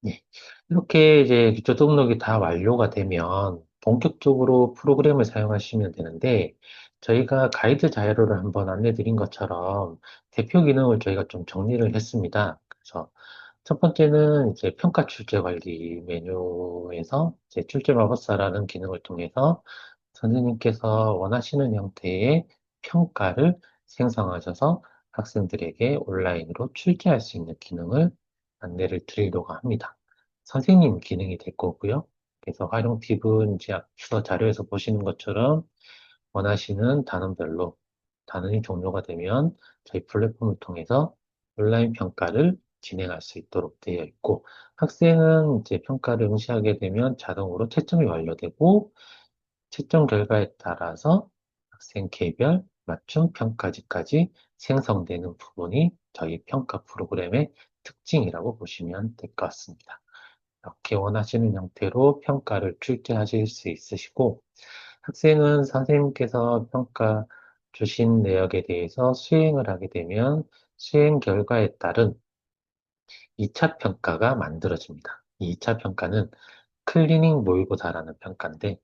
네. 이렇게 이제 기초 등록이 다 완료가 되면 본격적으로 프로그램을 사용하시면 되는데 저희가 가이드 자료를 한번 안내 드린 것처럼 대표 기능을 저희가 좀 정리를 했습니다. 그래서 첫 번째는 이제 평가 출제 관리 메뉴에서 이제 출제 마법사라는 기능을 통해서 선생님께서 원하시는 형태의 평가를 생성하셔서 학생들에게 온라인으로 출제할 수 있는 기능을 안내를 드리려고 합니다. 선생님 기능이 될 거고요. 그래서 활용 팁은 이제 앞서 자료에서 보시는 것처럼 원하시는 단원별로 단원이 종료가 되면 저희 플랫폼을 통해서 온라인 평가를 진행할 수 있도록 되어 있고 학생은 이제 평가를 응시하게 되면 자동으로 채점이 완료되고 채점 결과에 따라서 학생 개별 맞춤 평가지까지 생성되는 부분이 저희 평가 프로그램의 특징이라고 보시면 될 것 같습니다. 이렇게 원하시는 형태로 평가를 출제하실 수 있으시고, 학생은 선생님께서 평가 주신 내역에 대해서 수행을 하게 되면 수행 결과에 따른 2차 평가가 만들어집니다. 이 2차 평가는 클리닝 모의고사라는 평가인데,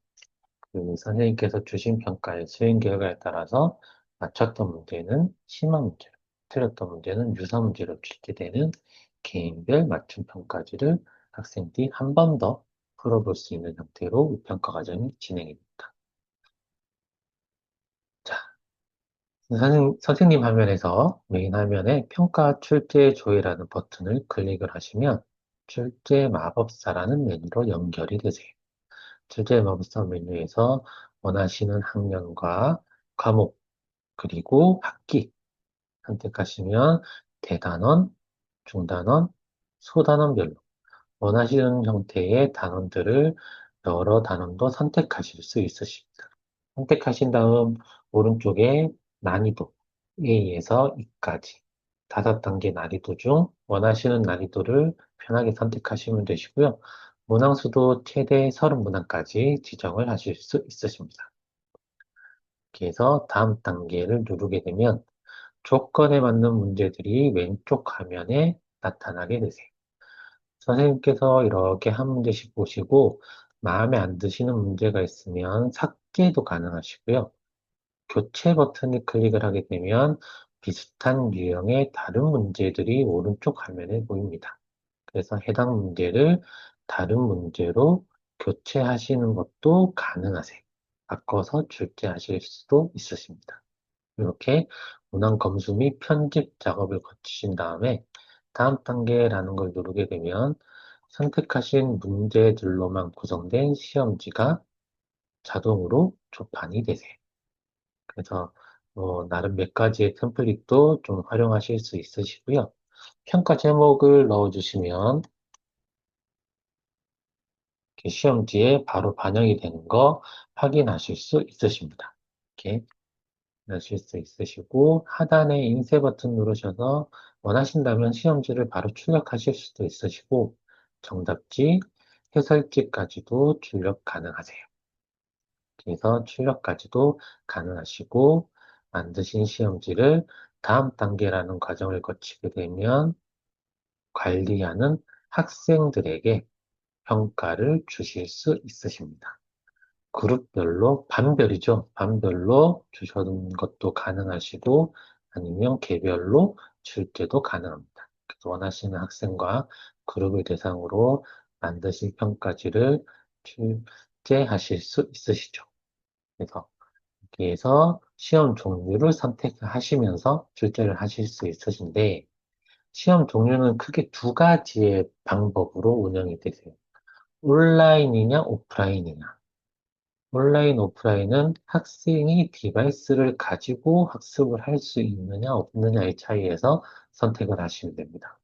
그 선생님께서 주신 평가의 수행 결과에 따라서 맞췄던 문제는 심화 문제로, 틀렸던 문제는 유사 문제로 출제되는 개인별 맞춤 평가지를 학생들이 한 번 더 풀어볼 수 있는 형태로 이 평가 과정이 진행이 됩니다. 자, 선생님 화면에서 메인 화면에 평가 출제 조회라는 버튼을 클릭을 하시면 출제 마법사라는 메뉴로 연결이 되세요. 출제 마법사 메뉴에서 원하시는 학년과 과목, 그리고 학기 선택하시면 대단원, 중단원, 소단원별로 원하시는 형태의 단원들을 여러 단원도 선택하실 수 있으십니다. 선택하신 다음 오른쪽에 난이도 A에서 E까지 5단계 난이도 중 원하시는 난이도를 편하게 선택하시면 되시고요. 문항수도 최대 30문항까지 지정을 하실 수 있으십니다. 이렇게 해서 다음 단계를 누르게 되면 조건에 맞는 문제들이 왼쪽 화면에 나타나게 되세요. 선생님께서 이렇게 한 문제씩 보시고 마음에 안 드시는 문제가 있으면 삭제도 가능하시고요. 교체 버튼을 클릭을 하게 되면 비슷한 유형의 다른 문제들이 오른쪽 화면에 보입니다. 그래서 해당 문제를 다른 문제로 교체하시는 것도 가능하세요. 바꿔서 출제하실 수도 있으십니다. 이렇게 문항 검수 및 편집 작업을 거치신 다음에 다음 단계라는 걸 누르게 되면 선택하신 문제들로만 구성된 시험지가 자동으로 조판이 되세요. 그래서 나름 몇 가지의 템플릿도 좀 활용하실 수 있으시고요. 평가 제목을 넣어주시면 이렇게 시험지에 바로 반영이 되는 거 확인하실 수 있으십니다. 이렇게 하실 수 있으시고 하단에 인쇄 버튼 누르셔서 원하신다면 시험지를 바로 출력하실 수도 있으시고 정답지, 해설지까지도 출력 가능하세요. 그래서 출력까지도 가능하시고 만드신 시험지를 다음 단계라는 과정을 거치게 되면 관리하는 학생들에게 평가를 주실 수 있으십니다. 그룹별로, 반별이죠. 반별로 주셔는 것도 가능하시고, 아니면 개별로 줄 때도 가능합니다. 그래서 원하시는 학생과 그룹을 대상으로 만드신 평가지를 출제하실 수 있으시죠. 그래서 여기에서 시험 종류를 선택하시면서 출제를 하실 수 있으신데, 시험 종류는 크게 두 가지의 방법으로 운영이 되세요. 온라인이냐, 오프라인이냐. 온라인, 오프라인은 학생이 디바이스를 가지고 학습을 할 수 있느냐, 없느냐의 차이에서 선택을 하시면 됩니다.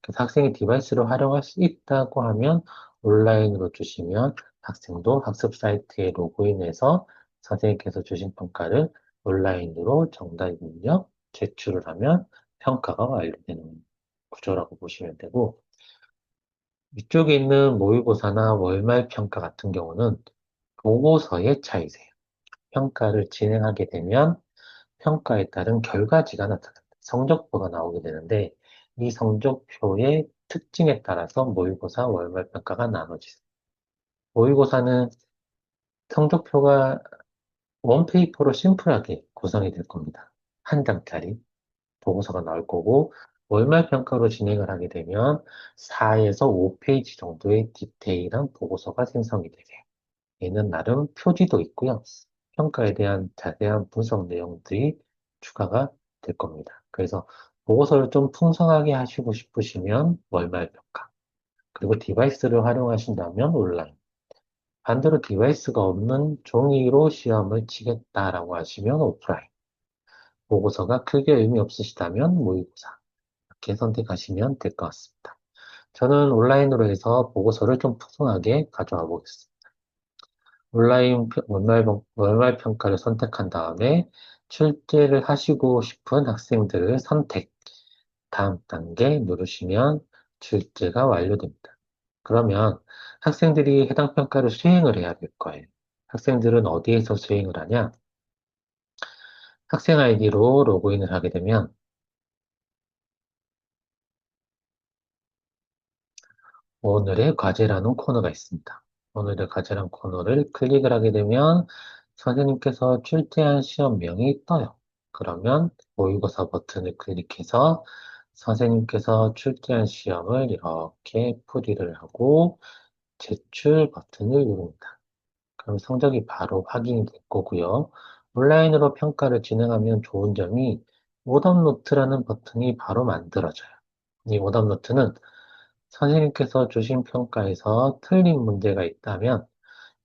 그래서 학생이 디바이스를 활용할 수 있다고 하면 온라인으로 주시면 학생도 학습 사이트에 로그인해서 선생님께서 주신 평가를 온라인으로 정답 입력, 제출을 하면 평가가 완료되는 구조라고 보시면 되고, 위쪽에 있는 모의고사나 월말 평가 같은 경우는 보고서의 차이세요. 평가를 진행하게 되면 평가에 따른 결과지가 나타납니다. 성적표가 나오게 되는데 이 성적표에 특징에 따라서 모의고사, 월말 평가가 나눠지죠. 모의고사는 성적표가 원페이퍼로 심플하게 구성이 될 겁니다. 한 장짜리 보고서가 나올 거고, 월말 평가로 진행을 하게 되면 4에서 5페이지 정도의 디테일한 보고서가 생성이 되세요. 얘는 나름 표지도 있고요. 평가에 대한 자세한 분석 내용들이 추가가 될 겁니다. 그래서 보고서를 좀 풍성하게 하시고 싶으시면 월말 평가. 그리고 디바이스를 활용하신다면 온라인. 반대로 디바이스가 없는 종이로 시험을 치겠다라고 하시면 오프라인. 보고서가 크게 의미 없으시다면 모의고사. 이렇게 선택하시면 될 것 같습니다. 저는 온라인으로 해서 보고서를 좀 풍성하게 가져와 보겠습니다. 월말 평가를 선택한 다음에 출제를 하시고 싶은 학생들을 선택. 다음 단계 누르시면 출제가 완료됩니다. 그러면 학생들이 해당 평가를 수행을 해야 될 거예요. 학생들은 어디에서 수행을 하냐? 학생 아이디로 로그인을 하게 되면 오늘의 과제라는 코너가 있습니다. 오늘의 과제란 코너를 클릭을 하게 되면 선생님께서 출제한 시험명이 떠요. 그러면 모의고사 버튼을 클릭해서 선생님께서 출제한 시험을 이렇게 풀이를 하고 제출 버튼을 누릅니다. 그럼 성적이 바로 확인이 될 거고요. 온라인으로 평가를 진행하면 좋은 점이 오답노트라는 버튼이 바로 만들어져요. 이 오답노트는 선생님께서 주신 평가에서 틀린 문제가 있다면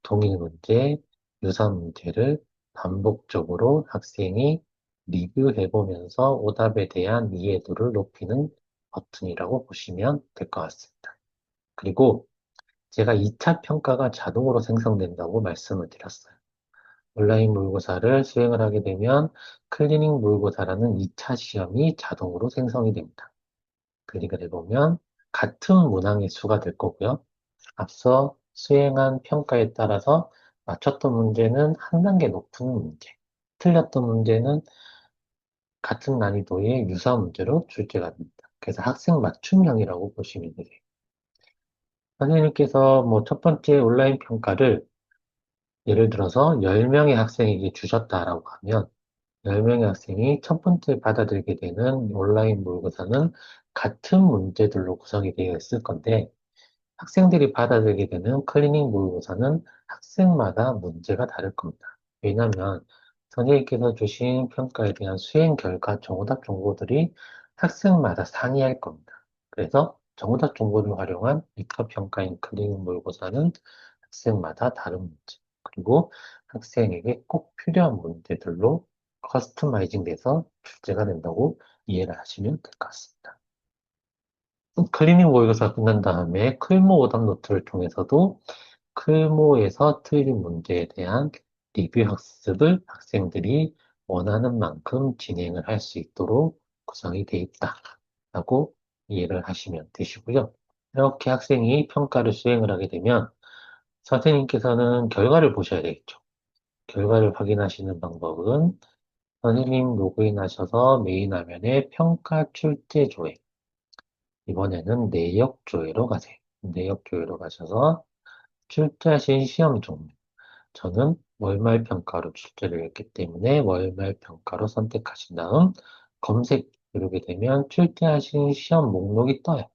동일 문제, 유사 문제를 반복적으로 학생이 리뷰해보면서 오답에 대한 이해도를 높이는 버튼이라고 보시면 될 것 같습니다. 그리고 제가 2차 평가가 자동으로 생성된다고 말씀을 드렸어요. 온라인 모의고사를 수행을 하게 되면 클리닝 모의고사라는 2차 시험이 자동으로 생성이 됩니다. 클릭을 해보면 같은 문항의 수가 될 거고요. 앞서 수행한 평가에 따라서 맞췄던 문제는 한 단계 높은 문제, 틀렸던 문제는 같은 난이도의 유사 문제로 출제가 됩니다. 그래서 학생 맞춤형이라고 보시면 돼요. 선생님께서 뭐 첫 번째 온라인 평가를 예를 들어서 10명의 학생에게 주셨다라고 하면 10명의 학생이 첫 번째 받아들이게 되는 온라인 모의고사는 같은 문제들로 구성이 되어 있을 건데 학생들이 받아들이게 되는 클리닝 모의고사는 학생마다 문제가 다를 겁니다. 왜냐하면 선생님께서 주신 평가에 대한 수행 결과 정오답 정보들이 학생마다 상이할 겁니다. 그래서 정오답 정보를 활용한 이과 평가인 클리닝 모의고사는 학생마다 다른 문제, 그리고 학생에게 꼭 필요한 문제들로 커스터마이징 돼서 출제가 된다고 이해를 하시면 될 것 같습니다. 클리닝 모의고사 끝난 다음에 클모 오답 노트를 통해서도 클모에서 틀린 문제에 대한 리뷰 학습을 학생들이 원하는 만큼 진행을 할 수 있도록 구성이 되어 있다라고 이해를 하시면 되시고요. 이렇게 학생이 평가를 수행을 하게 되면 선생님께서는 결과를 보셔야 되겠죠. 결과를 확인하시는 방법은 선생님 로그인하셔서 메인 화면에 평가 출제 조회, 이번에는 내역 조회로 가세요. 내역 조회로 가셔서 출제하신 시험 종류. 저는 월말 평가로 출제를 했기 때문에 월말 평가로 선택하신 다음 검색 누르게 되면 출제하신 시험 목록이 떠요.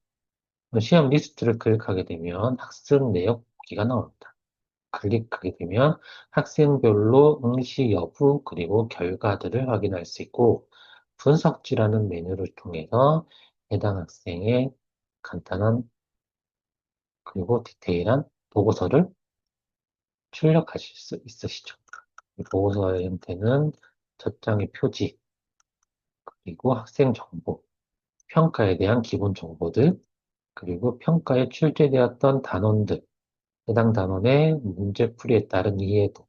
시험 리스트를 클릭하게 되면 학습 내역 보기가 나옵니다. 클릭하게 되면 학생별로 응시 여부 그리고 결과들을 확인할 수 있고 분석지라는 메뉴를 통해서 해당 학생의 간단한 그리고 디테일한 보고서를 출력하실 수 있으시죠. 이 보고서의 형태는 첫 장의 표지, 그리고 학생 정보, 평가에 대한 기본 정보들, 그리고 평가에 출제되었던 단원들, 해당 단원의 문제풀이에 따른 이해도,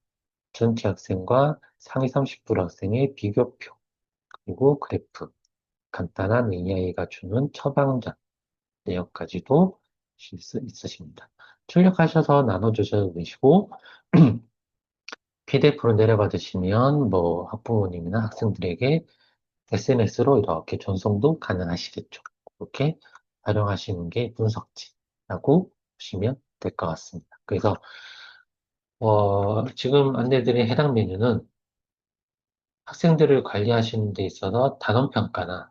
전체 학생과 상위 30% 학생의 비교표, 그리고 그래프, 간단한 AI가 주는 처방전, 내역까지도 주실 수 있으십니다. 출력하셔서 나눠주셔도 되시고, PDF로 내려받으시면 뭐 학부모님이나 학생들에게 SNS로 이렇게 전송도 가능하시겠죠. 이렇게 활용하시는 게 분석지라고 보시면 될 것 같습니다. 그래서 지금 안내드린 해당 메뉴는 학생들을 관리하시는 데 있어서 단원평가나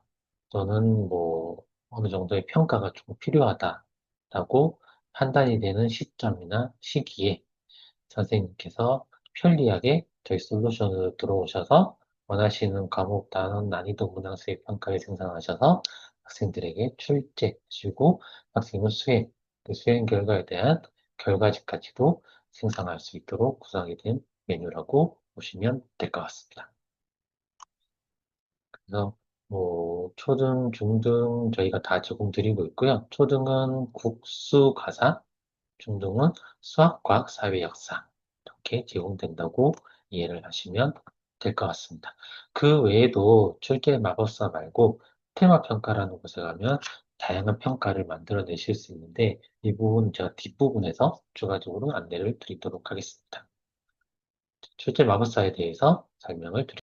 또는 뭐 어느 정도의 평가가 좀 필요하다라고 판단이 되는 시점이나 시기에 선생님께서 편리하게 저희 솔루션으로 들어오셔서 원하시는 과목 단원 난이도 문항 수행 평가를 생성하셔서 학생들에게 출제하시고 학생은 수행, 그 수행 결과에 대한 결과지까지도 생성할 수 있도록 구성이 된 메뉴라고 보시면 될 것 같습니다. 그래서 뭐 초등, 중등 저희가 다 제공드리고 있고요. 초등은 국수, 가사, 중등은 수학, 과학, 사회, 역사 이렇게 제공된다고 이해를 하시면 될 것 같습니다. 그 외에도 출제 마법사 말고 테마 평가라는 곳에 가면 다양한 평가를 만들어내실 수 있는데 이 부분 제가 뒷부분에서 추가적으로 안내를 드리도록 하겠습니다. 출제 마법사에 대해서 설명을 드리겠습니다.